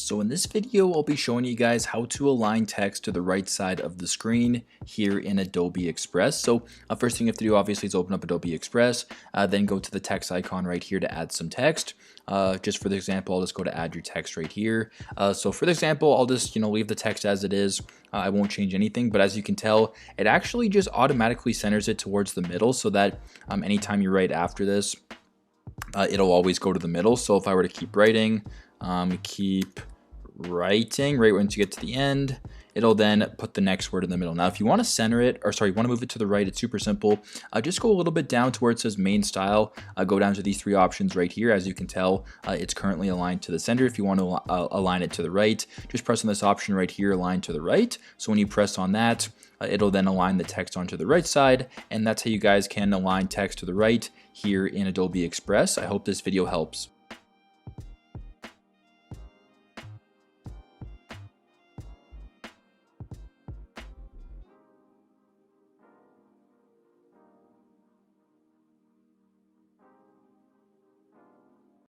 So in this video, I'll be showing you guys how to align text to the right side of the screen here in Adobe Express. So first thing you have to do obviously is open up Adobe Express, then go to the text icon right here to add some text. Just for the example, I'll just go to add your text right here. So for the example, I'll just leave the text as it is. I won't change anything, but as you can tell, it actually just automatically centers it towards the middle so that anytime you write after this, it'll always go to the middle. So if I were to keep writing, right once you get to the end, it'll then put the next word in the middle. Now, if you want to center it, or sorry, you want to move it to the right, it's super simple. Just go a little bit down to where it says main style. Go down to these three options right here. As you can tell, it's currently aligned to the center. If you want to align it to the right, just press on this option right here, align to the right. So when you press on that, it'll then align the text onto the right side, and that's how you guys can align text to the right here in Adobe Express. I hope this video helps.